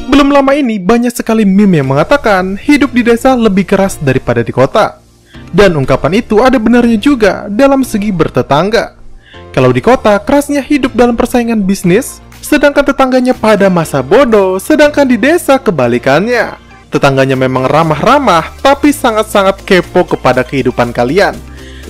Belum lama ini banyak sekali meme yang mengatakan hidup di desa lebih keras daripada di kota. Dan ungkapan itu ada benarnya juga dalam segi bertetangga. Kalau di kota kerasnya hidup dalam persaingan bisnis, sedangkan tetangganya pada masa bodoh, sedangkan di desa kebalikannya. Tetangganya memang ramah-ramah, tapi sangat-sangat kepo kepada kehidupan kalian.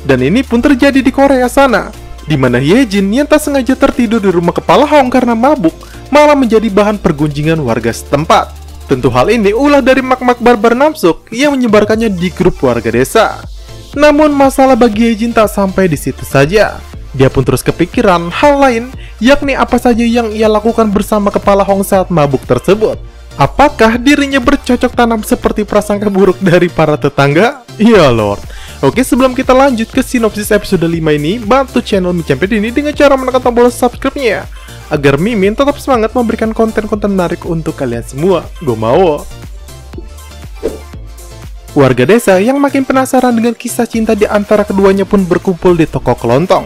Dan ini pun terjadi di Korea sana, di mana Yejin yang tak sengaja tertidur di rumah kepala Hong karena mabuk, malah menjadi bahan pergunjingan warga setempat. Tentu hal ini ulah dari mak-mak barbar Namsuk yang menyebarkannya di grup warga desa. Namun masalah bagi Yejin tak sampai di situ saja. Dia pun terus kepikiran hal lain, yakni apa saja yang ia lakukan bersama kepala Hong saat mabuk tersebut. Apakah dirinya bercocok tanam seperti prasangka buruk dari para tetangga? Ya Lord. Oke, sebelum kita lanjut ke sinopsis episode 5 ini, bantu channel Micampe ini dengan cara menekan tombol subscribe-nya, agar Mimin tetap semangat memberikan konten-konten menarik untuk kalian semua. Gue mau. Warga desa yang makin penasaran dengan kisah cinta di antara keduanya pun berkumpul di toko kelontong.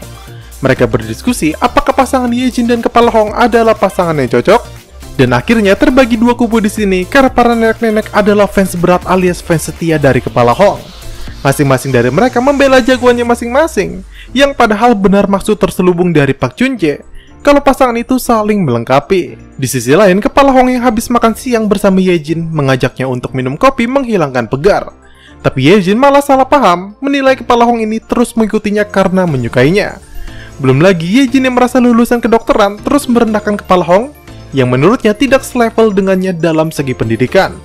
Mereka berdiskusi apakah pasangan Yejin dan kepala Hong adalah pasangan yang cocok. Dan akhirnya terbagi dua kubu di sini karena para nenek-nenek adalah fans berat alias fans setia dari kepala Hong. Masing-masing dari mereka membela jagoannya masing-masing, yang padahal benar maksud terselubung dari Pak Chunjae kalau pasangan itu saling melengkapi. Di sisi lain, kepala Hong yang habis makan siang bersama Yejin mengajaknya untuk minum kopi menghilangkan pegar. Tapi Yejin malah salah paham, menilai kepala Hong ini terus mengikutinya karena menyukainya. Belum lagi Yejin yang merasa lulusan kedokteran terus merendahkan kepala Hong yang menurutnya tidak selevel dengannya dalam segi pendidikan.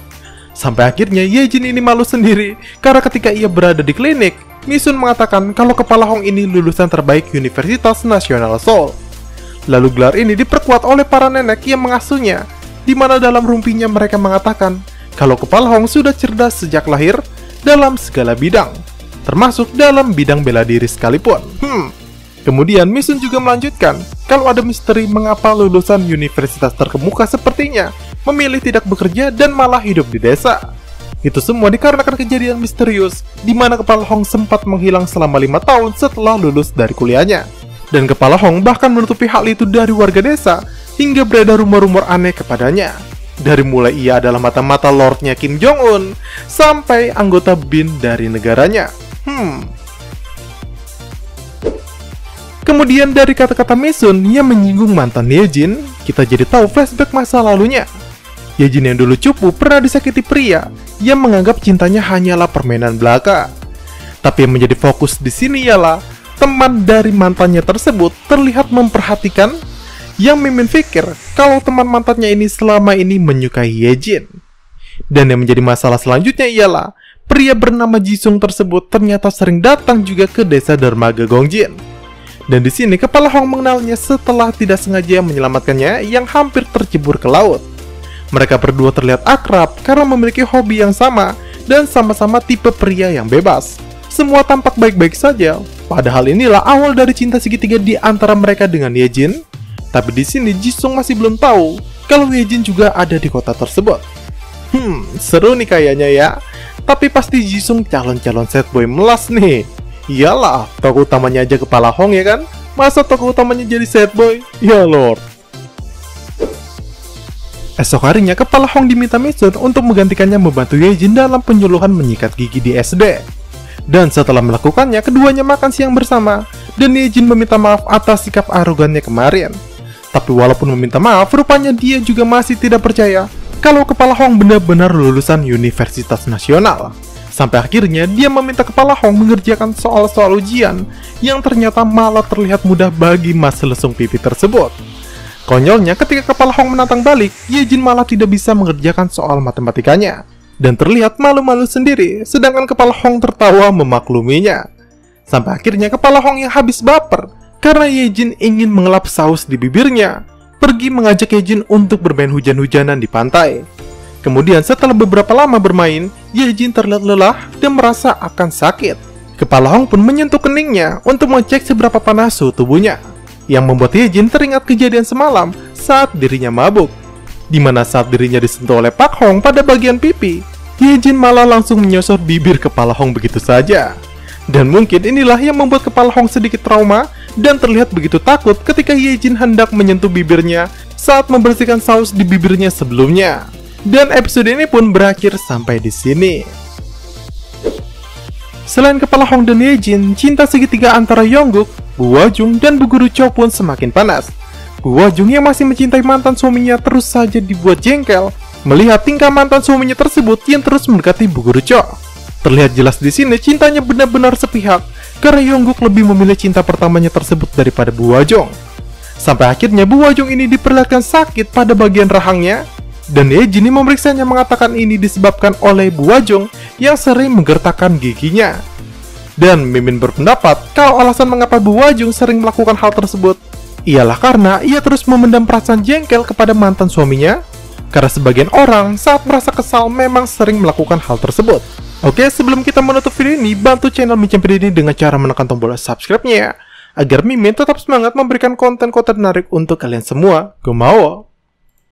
Sampai akhirnya Yejin ini malu sendiri karena ketika ia berada di klinik, Misun mengatakan kalau kepala Hong ini lulusan terbaik Universitas Nasional Seoul. Lalu gelar ini diperkuat oleh para nenek yang mengasuhnya, di mana dalam rumpinya mereka mengatakan kalau kepala Hong sudah cerdas sejak lahir dalam segala bidang, termasuk dalam bidang bela diri sekalipun. Kemudian Misun juga melanjutkan kalau ada misteri mengapa lulusan universitas terkemuka sepertinya memilih tidak bekerja dan malah hidup di desa. Itu semua dikarenakan kejadian misterius di mana kepala Hong sempat menghilang selama 5 tahun setelah lulus dari kuliahnya. Dan kepala Hong bahkan menutupi hal itu dari warga desa hingga beredar rumor-rumor aneh kepadanya. Dari mulai ia adalah mata-mata lordnya Kim Jong-un sampai anggota BIN dari negaranya. Kemudian dari kata-kata Misun yang menyinggung mantan Yejin, kita jadi tahu flashback masa lalunya. Yejin yang dulu cupu pernah disakiti pria yang menganggap cintanya hanyalah permainan belaka. Tapi yang menjadi fokus di sini ialah teman dari mantannya tersebut terlihat memperhatikan, yang Mimin pikir kalau teman mantannya ini selama ini menyukai Yejin. Dan yang menjadi masalah selanjutnya ialah pria bernama Jisung tersebut ternyata sering datang juga ke desa dermaga Gongjin. Dan di sini kepala Hong mengenalnya setelah tidak sengaja menyelamatkannya yang hampir tercebur ke laut. Mereka berdua terlihat akrab karena memiliki hobi yang sama dan sama-sama tipe pria yang bebas. Semua tampak baik-baik saja, padahal inilah awal dari cinta segitiga di antara mereka dengan Yejin. Tapi di sini Jisung masih belum tahu kalau Yejin juga ada di kota tersebut. Seru nih kayaknya ya. Tapi pasti Jisung calon-calon sad boy melas nih. Iyalah, tokoh utamanya aja kepala Hong ya kan? Masa tokoh utamanya jadi sad boy? Ya Lord. Esok harinya, kepala Hong diminta Misun untuk menggantikannya membantu Yejin dalam penyuluhan menyikat gigi di SD. Dan setelah melakukannya, keduanya makan siang bersama, dan Yejin meminta maaf atas sikap arogannya kemarin. Tapi walaupun meminta maaf, rupanya dia juga masih tidak percaya kalau kepala Hong benar-benar lulusan Universitas Nasional. Sampai akhirnya dia meminta kepala Hong mengerjakan soal-soal ujian yang ternyata malah terlihat mudah bagi mas lesung pipi tersebut. Konyolnya ketika kepala Hong menantang balik, Yejin malah tidak bisa mengerjakan soal matematikanya dan terlihat malu-malu sendiri, sedangkan kepala Hong tertawa memakluminya. Sampai akhirnya kepala Hong yang habis baper karena Yejin ingin mengelap saus di bibirnya, pergi mengajak Yejin untuk bermain hujan-hujanan di pantai. Kemudian setelah beberapa lama bermain, Yejin terlihat lelah dan merasa akan sakit. Kepala Hong pun menyentuh keningnya untuk mengecek seberapa panas suhu tubuhnya, yang membuat Yejin teringat kejadian semalam saat dirinya mabuk, di mana saat dirinya disentuh oleh Pak Hong pada bagian pipi, Yejin malah langsung menyosor bibir kepala Hong begitu saja. Dan mungkin inilah yang membuat kepala Hong sedikit trauma dan terlihat begitu takut ketika Yejin hendak menyentuh bibirnya saat membersihkan saus di bibirnya sebelumnya. Dan episode ini pun berakhir sampai di sini. Selain kepala Hong dan Yejin, cinta segitiga antara Yongguk, Bu Hwajung, dan Bu Guru Cho pun semakin panas. Bu Hwajung yang masih mencintai mantan suaminya terus saja dibuat jengkel melihat tingkah mantan suaminya tersebut yang terus mendekati Bu Guru Cho. Terlihat jelas di sini cintanya benar-benar sepihak karena Yongguk lebih memilih cinta pertamanya tersebut daripada Bu Hwajung. Sampai akhirnya Bu Hwajung ini diperlihatkan sakit pada bagian rahangnya, dan Yejin memeriksanya mengatakan ini disebabkan oleh Bu Hwajung yang sering menggertakkan giginya. Dan Mimin berpendapat kalau alasan mengapa Bu Hwajung sering melakukan hal tersebut ialah karena ia terus memendam perasaan jengkel kepada mantan suaminya, karena sebagian orang saat merasa kesal memang sering melakukan hal tersebut. Oke, sebelum kita menutup video ini, bantu channel Micin ini dengan cara menekan tombol subscribe-nya ya, agar Mimin tetap semangat memberikan konten-konten menarik untuk kalian semua. Gomawo!